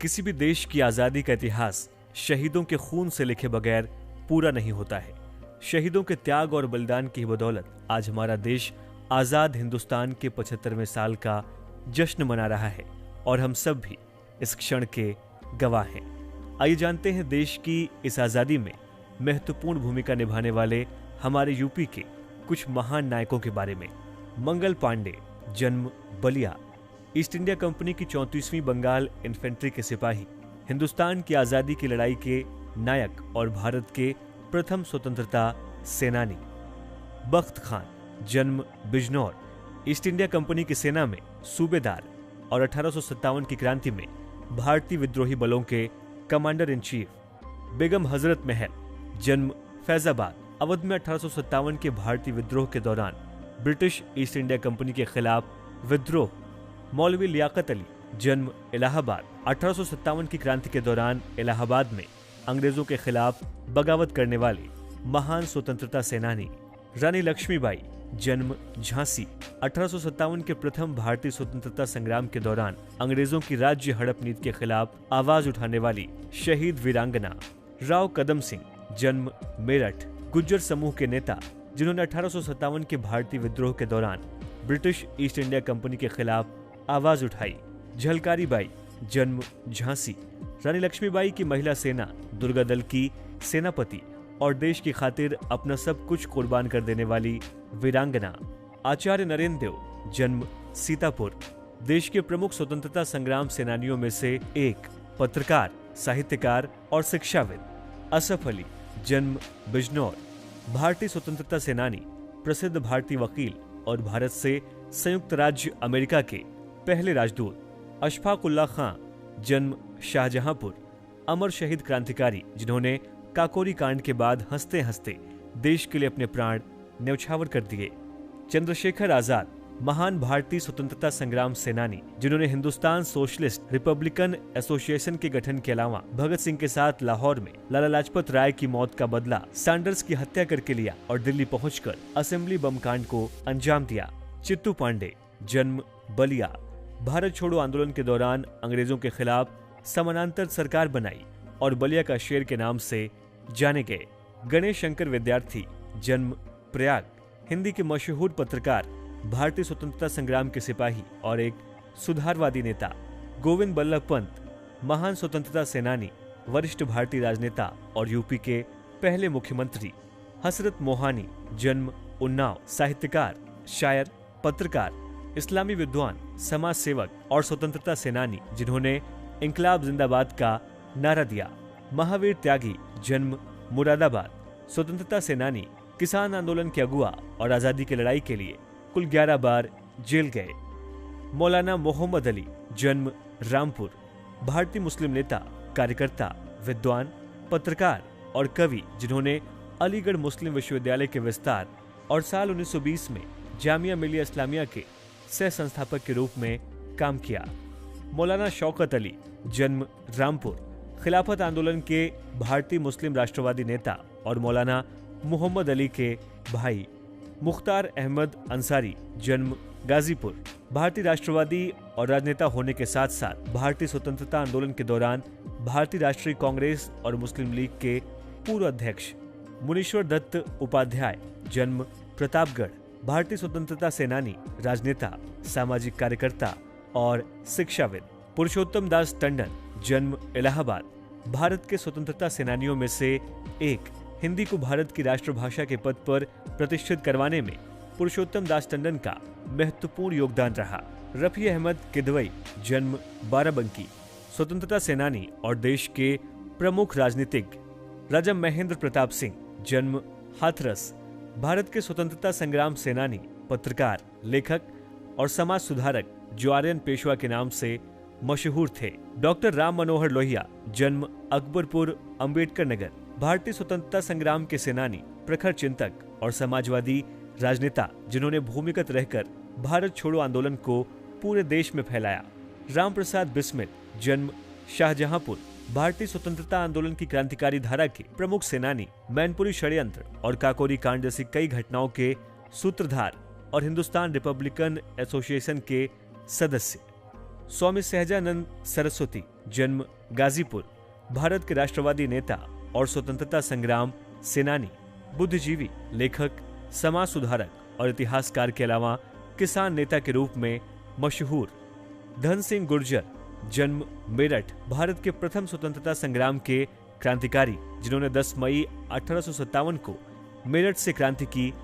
किसी भी देश की आजादी का इतिहास शहीदों के खून से लिखे बगैर पूरा नहीं होता है। शहीदों के त्याग और बलिदान की बदौलत आज हमारा देश आजाद हिंदुस्तान के 75वें साल का जश्न मना रहा है और हम सब भी इस क्षण के गवाह हैं। आइए जानते हैं देश की इस आजादी में महत्वपूर्ण भूमिका निभाने वाले हमारे यूपी के कुछ महान नायकों के बारे में। मंगल पांडे, जन्म बलिया, ईस्ट इंडिया कंपनी की 34वीं बंगाल इन्फेंट्री के सिपाही, हिंदुस्तान की आजादी की लड़ाई के नायक और भारत के प्रथम स्वतंत्रता सेनानी। बख्त खान, जन्म बिजनौर, ईस्ट इंडिया कंपनी की सेना में सूबेदार और 1857 की क्रांति में भारतीय विद्रोही बलों के commander in chief. Begum Hazrat Mahal, जन्म फैजाबाद, अवध में 1857 के भारतीय विद्रोह के दौरान ब्रिटिश ईस्ट इंडिया कंपनी के खिलाफ विद्रोह। मौलवी लियाकत अली, जन्म इलाहाबाद, 1857 की क्रांति के दौरान इलाहाबाद में अंग्रेजों के खिलाफ बगावत करने वाले महान स्वतंत्रता सेनानी। रानी लक्ष्मीबाई, जन्म झांसी, 1857 के प्रथम भारतीय स्वतंत्रता संग्राम के दौरान अंग्रेजों की राज्य हड़प नीति के खिलाफ आवाज उठाने वाली शहीद वीरांगना। राव कदम सिंह, जन्म मेरठ, गुज्जर समूह के नेता जिन्होंने 1857 के भारतीय विद्रोह के दौरान ब्रिटिश ईस्ट इंडिया कंपनी के खिलाफ आवाज उठाई। झलकारी बाई, जन्म झांसी, रानी लक्ष्मीबाई की महिला सेना दुर्गा दल की सेनापति और देश की खातिर अपना सब कुछ कुर्बान कर देने वाली वीरांगना। आचार्य नरेंद्र देव, जन्म सीतापुर, देश के प्रमुख स्वतंत्रता संग्राम सेनानियों में से एक, पत्रकार, साहित्यकार और शिक्षाविद। असफ अली, जन्म बिजनौर, भारतीय स्वतंत्रता सेनानी, प्रसिद्ध भारतीय वकील और भारत से संयुक्त राज्य अमेरिका के पहले राजदूत। अशफाक उल्लाह खां, जन्म शाहजहांपुर, अमर शहीद क्रांतिकारी जिन्होंने काकोरी कांड के बाद हंसते हंसते देश के लिए अपने प्राण न्यौछावर कर दिए। चंद्रशेखर आजाद, महान भारतीय स्वतंत्रता संग्राम सेनानी जिन्होंने हिंदुस्तान सोशलिस्ट रिपब्लिकन एसोसिएशन के गठन के अलावा भगत सिंह के साथ लाहौर में लाला लाजपत राय की मौत का बदला सैंडर्स की हत्या करके लिया और दिल्ली पहुंचकर असेंबली बम कांड को अंजाम दिया। चित्तू पांडे, जन्म बलिया, भारत छोड़ो आंदोलन के दौरान अंग्रेजों के खिलाफ समानांतर सरकार बनाई और बलिया का शेर के नाम से जाने गए। गणेश शंकर विद्यार्थी, जन्म प्रयाग, हिंदी के मशहूर पत्रकार, भारतीय स्वतंत्रता संग्राम के सिपाही और एक सुधारवादी नेता। गोविंद बल्लभ पंत, महान स्वतंत्रता सेनानी, वरिष्ठ भारतीय राजनेता और यूपी के पहले मुख्यमंत्री। हसरत मोहानी, जन्म उन्नाव, साहित्यकार, शायर, पत्रकार, इस्लामी विद्वान, समाज सेवक और स्वतंत्रता सेनानी जिन्होंने इंकलाब जिंदाबाद का नारा दिया। महावीर त्यागी, जन्म मुरादाबाद, स्वतंत्रता सेनानी, किसान आंदोलन के अगुआ और आजादी की लड़ाई के लिए कुल 11 बार जेल गए। मौलाना मोहम्मद अली, जन्म रामपुर, भारतीय मुस्लिम नेता, कार्यकर्ता, विद्वान, पत्रकार और कवि जिन्होंने अलीगढ़ मुस्लिम विश्वविद्यालय के विस्तार और साल 1920 में जामिया मिलिया इस्लामिया के सह संस्थापक के रूप में काम किया। मौलाना शौकत अली, जन्म रामपुर, खिलाफत आंदोलन के भारतीय मुस्लिम राष्ट्रवादी नेता और मौलाना मोहम्मद अली के भाई। मुख्तार अहमद अंसारी, जन्म गाजीपुर, भारतीय राष्ट्रवादी और राजनेता होने के साथ साथ भारतीय स्वतंत्रता आंदोलन के दौरान भारतीय राष्ट्रीय कांग्रेस और मुस्लिम लीग के पूर्व अध्यक्ष। मुनीश्वर दत्त उपाध्याय, जन्म प्रतापगढ़, भारतीय स्वतंत्रता सेनानी, राजनेता, सामाजिक कार्यकर्ता और शिक्षाविद। पुरुषोत्तम दास टंडन, जन्म इलाहाबाद, भारत के स्वतंत्रता सेनानियों में से एक। हिंदी को भारत की राष्ट्रभाषा के पद पर प्रतिष्ठित करवाने में पुरुषोत्तम दास टंडन का महत्वपूर्ण योगदान रहा। रफी अहमद किदवई, जन्म बाराबंकी, स्वतंत्रता सेनानी और देश के प्रमुख राजनीतिज्ञ। राजा महेंद्र प्रताप सिंह, जन्म हाथरस, भारत के स्वतंत्रता संग्राम सेनानी, पत्रकार, लेखक और समाज सुधारक जो आर्यन पेशवा के नाम से मशहूर थे। डॉक्टर राम मनोहर लोहिया, जन्म अकबरपुर, अंबेडकर नगर, भारतीय स्वतंत्रता संग्राम के सेनानी, प्रखर चिंतक और समाजवादी राजनेता जिन्होंने भूमिगत रहकर भारत छोड़ो आंदोलन को पूरे देश में फैलाया। राम प्रसाद बिस्मिल, जन्म शाहजहांपुर, भारतीय स्वतंत्रता आंदोलन की क्रांतिकारी धारा के प्रमुख सेनानी, मैनपुरी षड्यंत्र और काकोरी कांड जैसी कई घटनाओं के सूत्रधार और हिंदुस्तान रिपब्लिकन एसोसिएशन के सदस्य। स्वामी सहजानंद सरस्वती, जन्म गाजीपुर, भारत के राष्ट्रवादी नेता और स्वतंत्रता संग्राम सेनानी, बुद्धिजीवी, लेखक, समाज सुधारक और इतिहासकार के अलावा किसान नेता के रूप में मशहूर। धन सिंह गुर्जर, जन्म मेरठ, भारत के प्रथम स्वतंत्रता संग्राम के क्रांतिकारी, जिन्होंने 10 मई 1857 को मेरठ से क्रांति की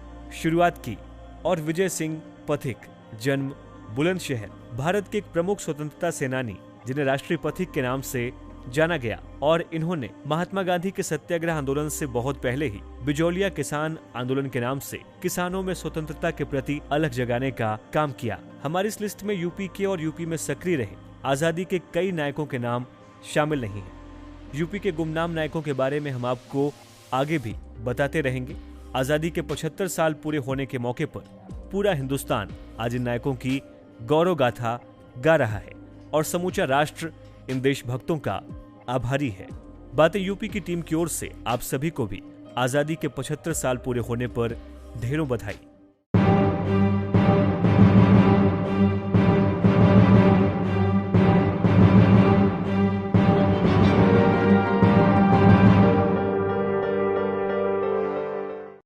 शुरुआत की। और विजय सिंह पथिक, जन्म बुलंदशहर, भारत के एक प्रमुख स्वतंत्रता सेनानी, जिन्हें राष्ट्रीय पथिक के नाम से जाना गया और इन्होंने महात्मा गांधी के सत्याग्रह आंदोलन से बहुत पहले ही बिजौलिया किसान आंदोलन के नाम से किसानों में स्वतंत्रता के प्रति अलग जगाने का काम किया। हमारी इस लिस्ट में यूपी के और यूपी में सक्रिय रहे आजादी के कई नायकों के नाम शामिल नहीं है। यूपी के गुमनाम नायकों के बारे में हम आपको आगे भी बताते रहेंगे। आजादी के 75 साल पूरे होने के मौके पर पूरा हिंदुस्तान आज इन नायकों की गौरव गाथा गा रहा है और समूचा राष्ट्र इन देशभक्तों का आभारी है। बातें यूपी की टीम की ओर से आप सभी को भी आजादी के 75 साल पूरे होने पर ढेरों बधाई।